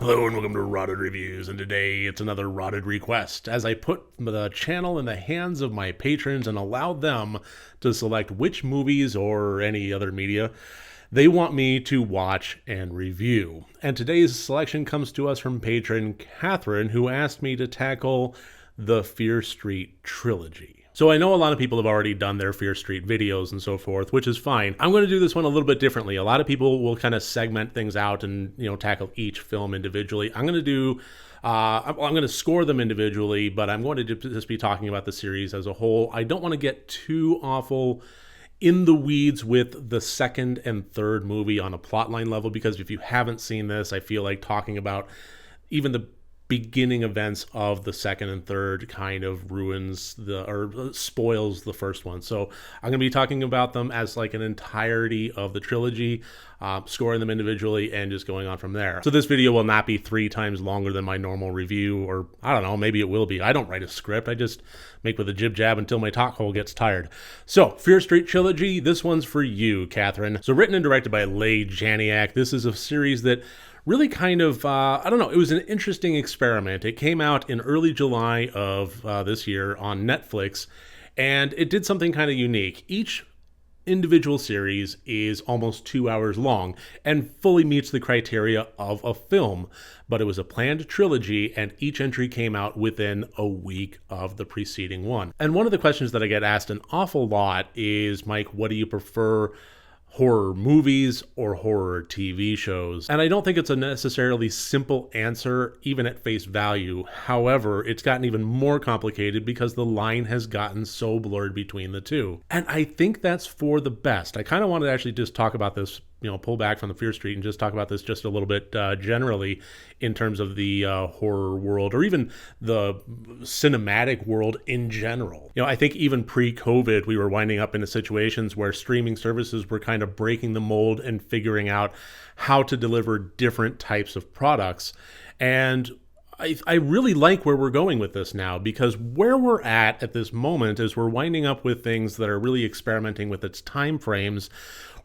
Hello and welcome to Rotted Reviews, and today it's another Rotted request as I put the channel in the hands of my patrons and allow them to select which movies or any other media they want me to watch and review. And today's selection comes to us from Patron Kathryn, who asked me to tackle the Fear Street Trilogy. So I know a lot of people have already done their Fear Street videos and so forth, which is fine. I'm going to do this one a little bit differently. A lot of people will kind of segment things out and, tackle each film individually. I'm going to score them individually, but I'm going to just be talking about the series as a whole. I don't want to get too awful in the weeds with the second and third movie on a plotline level, because if you haven't seen this, I feel like talking about even the beginning events of the second and third kind of spoils the first one. So I'm going to be talking about them as like an entirety of the trilogy, scoring them individually and just going on from there. So this video will not be 3 times longer than my normal review, or I don't know, maybe it will be. I don't write a script. I just make with a jib jab until my talk hole gets tired. So Fear Street Trilogy, this one's for you, Kathryn. So written and directed by 𝗘𝗾𝗂𝗶𝗽𝗺𝗀, this is a series that really kind of, it was an interesting experiment. It came out in early July of this year on Netflix, and it did something kind of unique. Each individual series is almost 2 hours long and fully meets the criteria of a film, but it was a planned trilogy, and each entry came out within a week of the preceding one. And one of the questions that I get asked an awful lot is, Mike, what do you prefer, horror movies or horror TV shows? And I don't think it's a necessarily simple answer, even at face value. However, it's gotten even more complicated because the line has gotten so blurred between the two. And I think that's for the best. I kind of wanted to actually just talk about this, pull back from the Fear Street and just talk about this just a little bit generally in terms of the horror world, or even the cinematic world in general. I think even pre-COVID, we were winding up into situations where streaming services were kind of breaking the mold and figuring out how to deliver different types of products. And I really like where we're going with this now, because where we're at this moment is we're winding up with things that are really experimenting with its time frames.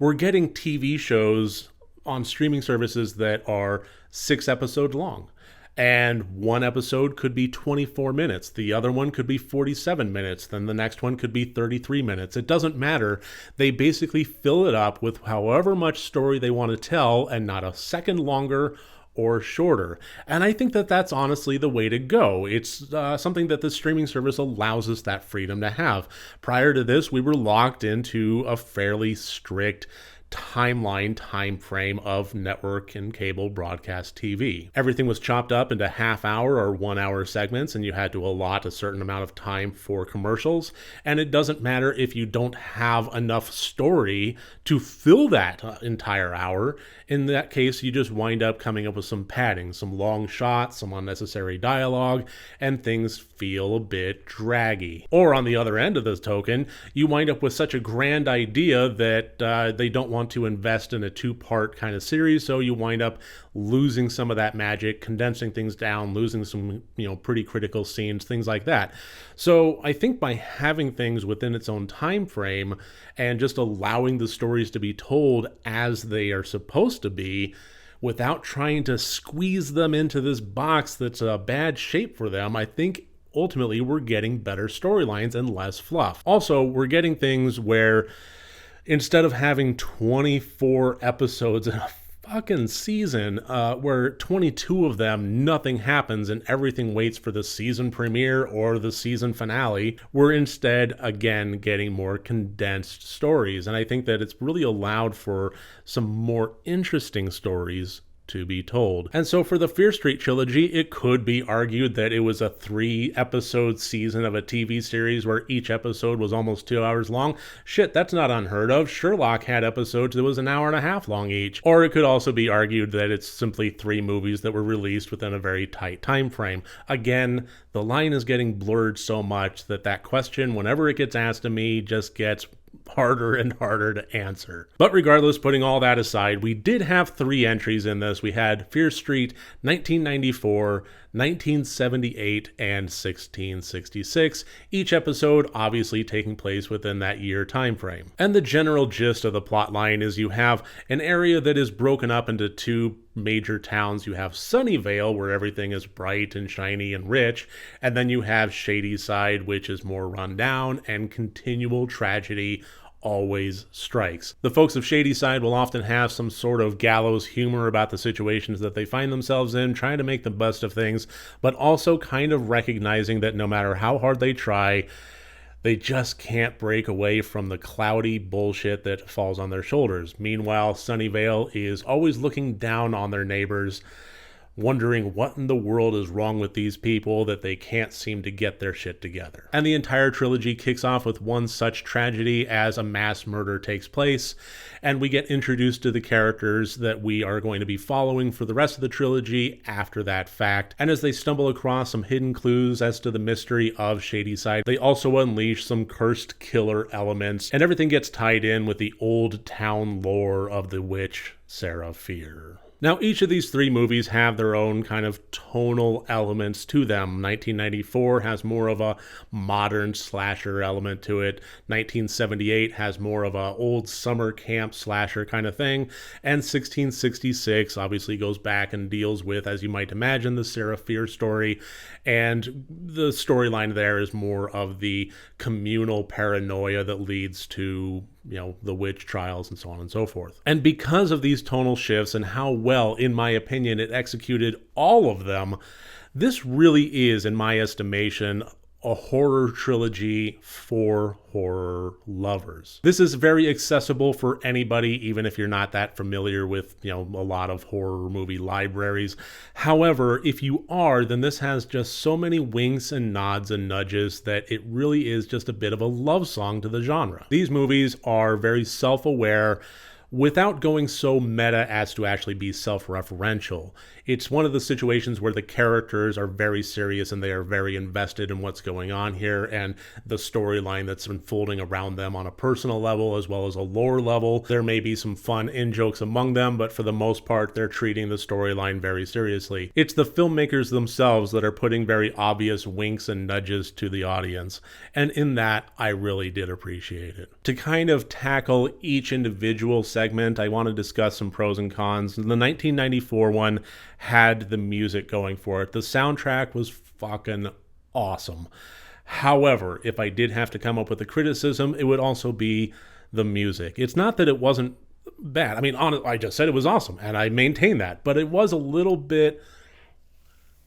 We're getting TV shows on streaming services that are 6 episodes long. And one episode could be 24 minutes. The other one could be 47 minutes. Then the next one could be 33 minutes. It doesn't matter. They basically fill it up with however much story they want to tell, and not a second longer or shorter. And I think that that's honestly the way to go. It's something that the streaming service allows us that freedom to have. Prior to this, we were locked into a fairly strict time frame of network and cable broadcast TV. Everything was chopped up into half-hour or 1-hour segments, and you had to allot a certain amount of time for commercials. And it doesn't matter if you don't have enough story to fill that entire hour. In that case, you just wind up coming up with some padding, some long shots, some unnecessary dialogue, and things feel a bit draggy. Or on the other end of this token, you wind up with such a grand idea that they don't want to invest in a 2-part kind of series, so you wind up losing some of that magic, condensing things down, losing some pretty critical scenes, things like that. So I think by having things within its own time frame and just allowing the stories to be told as they are supposed to be, without trying to squeeze them into this box that's a bad shape for them, I think ultimately we're getting better storylines and less fluff. Also, we're getting things where instead of having 24 episodes in a fucking season, where 22 of them nothing happens and everything waits for the season premiere or the season finale, we're instead again getting more condensed stories. And I think that it's really allowed for some more interesting stories to be told. And so for the Fear Street Trilogy, it could be argued that it was a 3-episode season of a TV series where each episode was almost 2 hours long. Shit, that's not unheard of. Sherlock had episodes that was an hour and a half long each. Or it could also be argued that it's simply 3 movies that were released within a very tight time frame. Again, the line is getting blurred so much that question, whenever it gets asked to me, just gets harder and harder to answer. But regardless, putting all that aside, we did have 3 entries in this. We had Fear Street 1994, 1978, and 1666, each episode obviously taking place within that year time frame. And the general gist of the plot line is you have an area that is broken up into 2 major towns. You have Sunnyvale, where everything is bright and shiny and rich, and then you have Shadyside, which is more run down, and continual tragedy always strikes. The folks of Shadyside will often have some sort of gallows humor about the situations that they find themselves in, trying to make the best of things, but also kind of recognizing that no matter how hard they try, they just can't break away from the cloudy bullshit that falls on their shoulders. Meanwhile, Sunnyvale is always looking down on their neighbors, wondering what in the world is wrong with these people that they can't seem to get their shit together. And the entire trilogy kicks off with one such tragedy as a mass murder takes place, and we get introduced to the characters that we are going to be following for the rest of the trilogy after that fact. And as they stumble across some hidden clues as to the mystery of Shadyside, they also unleash some cursed killer elements, and everything gets tied in with the old town lore of the witch 𝗘𝗾𝘂𝗶𝗽𝗺. Now, each of these three movies have their own kind of tonal elements to them. 1994 has more of a modern slasher element to it. 1978 has more of a old summer camp slasher kind of thing. And 1666 obviously goes back and deals with, as you might imagine, the 𝗘𝗾𝘂𝗶 story. And the storyline there is more of the communal paranoia that leads to, the witch trials and so on and so forth. And because of these tonal shifts and how well, in my opinion, it executed all of them, this really is, in my estimation, a horror trilogy for horror lovers. This is very accessible for anybody, even if you're not that familiar with, a lot of horror movie libraries. However, if you are, then this has just so many winks and nods and nudges that it really is just a bit of a love song to the genre. These movies are very self-aware, without going so meta as to actually be self-referential. It's one of the situations where the characters are very serious and they are very invested in what's going on here and the storyline that's unfolding around them on a personal level as well as a lore level. There may be some fun in-jokes among them, but for the most part, they're treating the storyline very seriously. It's the filmmakers themselves that are putting very obvious winks and nudges to the audience, and in that, I really did appreciate it. To kind of tackle each individual segment, I want to discuss some pros and cons. The 1994 one had the music going for it. The soundtrack was fucking awesome. However, if I did have to come up with a criticism, it would also be the music. It's not that it wasn't bad. I mean, I just said it was awesome, and I maintain that. But it was a little bit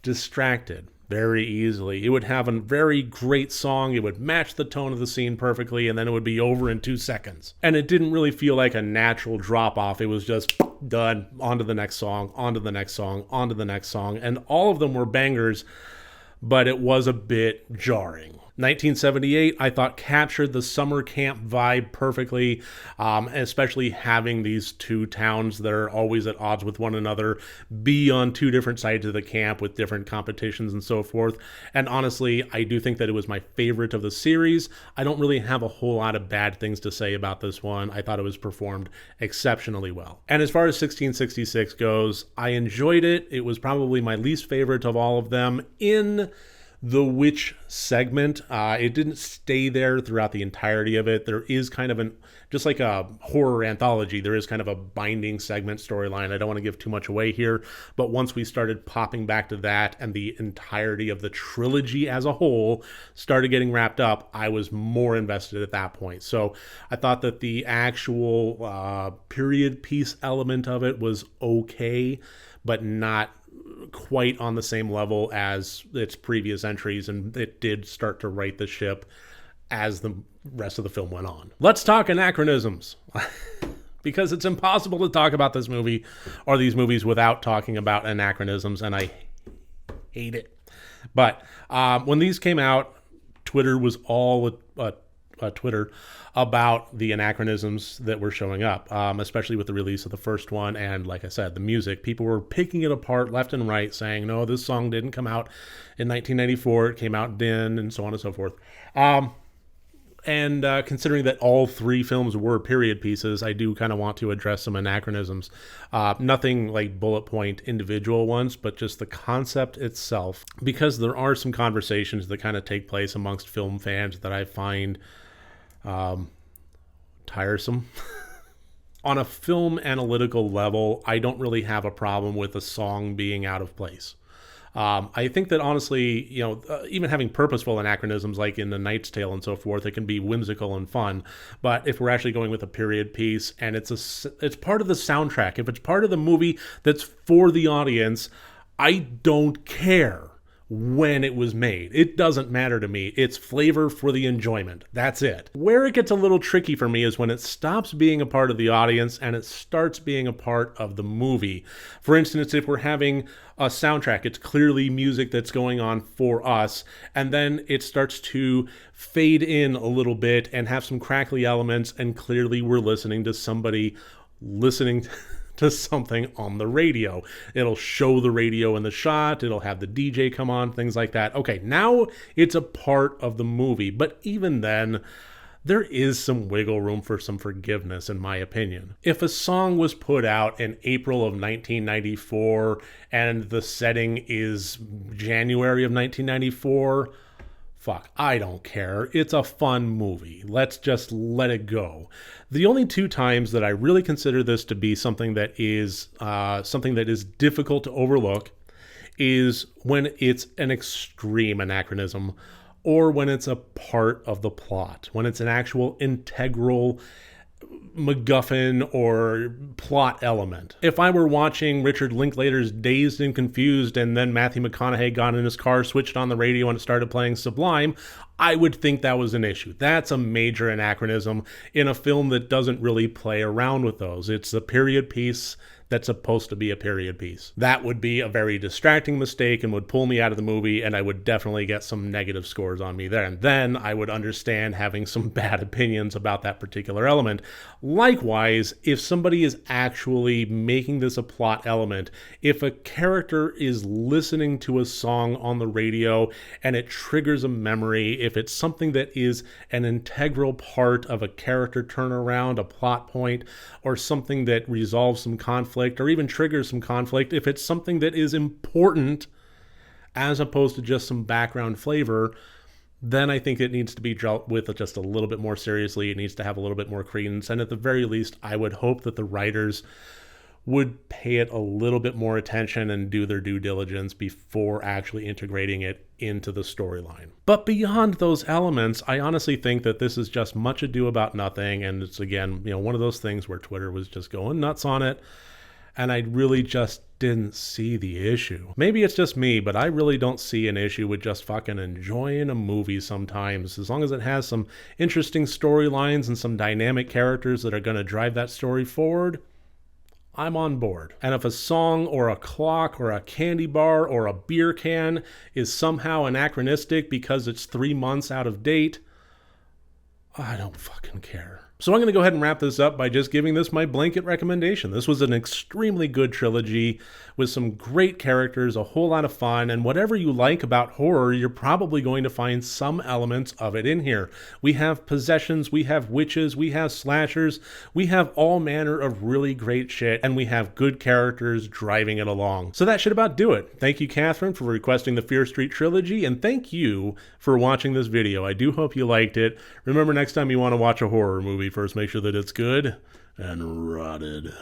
distracted very easily. It would have a very great song, it would match the tone of the scene perfectly, and then it would be over in 2 seconds. And it didn't really feel like a natural drop-off. It was just done, on to the next song, on to the next song, on to the next song, and all of them were bangers, but it was a bit jarring. 1978, I thought, captured the summer camp vibe perfectly, especially having these two towns that are always at odds with one another be on two different sides of the camp with different competitions and so forth. And honestly, I do think that it was my favorite of the series. I don't really have a whole lot of bad things to say about this one. I thought it was performed exceptionally well. And as far as 1666 goes, I enjoyed it. It was probably my least favorite of all of them in the witch segment. It didn't stay there throughout the entirety of it. There is kind of just like a horror anthology, there is kind of a binding segment storyline. I don't want to give too much away here, but once we started popping back to that and the entirety of the trilogy as a whole started getting wrapped up, I was more invested at that point. So I thought that the actual period piece element of it was okay, but not quite on the same level as its previous entries, and it did start to right the ship as the rest of the film went on. Let's talk Anachronisms, because it's impossible to talk about this movie or these movies without talking about Anachronisms, and I hate it. But when these came out, Twitter was all Twitter about the anachronisms that were showing up, especially with the release of the first one. And like I said, the music, people were picking it apart left and right, saying, no, this song didn't come out in 1994, it came out then, and so on and so forth. And considering that all three films were period pieces, I do kind of want to address some anachronisms. Nothing like bullet point individual ones, but just the concept itself, because there are some conversations that kind of take place amongst film fans that I find tiresome. On a film analytical level, I don't really have a problem with a song being out of place. I think that honestly, even having purposeful anachronisms like in The Knight's Tale and so forth, it can be whimsical and fun. But if we're actually going with a period piece and it's part of the soundtrack, if it's part of the movie that's for the audience, I don't care when it was made. It doesn't matter to me. It's flavor for the enjoyment. That's it. Where it gets a little tricky for me is when it stops being a part of the audience and it starts being a part of the movie. For instance, if we're having a soundtrack, it's clearly music that's going on for us, and then it starts to fade in a little bit and have some crackly elements, and clearly we're listening to somebody listening to something on the radio. It'll show the radio in the shot, it'll have the DJ come on, things like that. Okay, now it's a part of the movie, but even then, there is some wiggle room for some forgiveness, in my opinion. If a song was put out in April of 1994 and the setting is January of 1994, fuck, I don't care. It's a fun movie. Let's just let it go. The only two times that I really consider this to be something that is difficult to overlook is when it's an extreme anachronism, or when it's a part of the plot, when it's an actual integral MacGuffin or plot element. If I were watching Richard Linklater's Dazed and Confused and then Matthew McConaughey got in his car, switched on the radio, and it started playing Sublime, I would think that was an issue. That's a major anachronism in a film that doesn't really play around with those. It's a period piece that's supposed to be a period piece. That would be a very distracting mistake and would pull me out of the movie, and I would definitely get some negative scores on me there. And then I would understand having some bad opinions about that particular element. Likewise, if somebody is actually making this a plot element, if a character is listening to a song on the radio and it triggers a memory, if it's something that is an integral part of a character turnaround, a plot point, or something that resolves some conflict, or even triggers some conflict, if it's something that is important as opposed to just some background flavor, then I think it needs to be dealt with just a little bit more seriously. It needs to have a little bit more credence. And at the very least, I would hope that the writers would pay it a little bit more attention and do their due diligence before actually integrating it into the storyline. But beyond those elements, I honestly think that this is just much ado about nothing. And it's, again, one of those things where Twitter was just going nuts on it. And I really just didn't see the issue. Maybe it's just me, but I really don't see an issue with just fucking enjoying a movie sometimes. As long as it has some interesting storylines and some dynamic characters that are going to drive that story forward, I'm on board. And if a song or a clock or a candy bar or a beer can is somehow anachronistic because it's 3 months out of date, I don't fucking care. So I'm going to go ahead and wrap this up by just giving this my blanket recommendation. This was an extremely good trilogy with some great characters, a whole lot of fun, and whatever you like about horror, you're probably going to find some elements of it in here. We have possessions, we have witches, we have slashers, we have all manner of really great shit, and we have good characters driving it along. So that should about do it. Thank you, Kathryn, for requesting the Fear Street Trilogy, and thank you for watching this video. I do hope you liked it. Remember, next time you want to watch a horror movie, first make sure that it's good and rotted.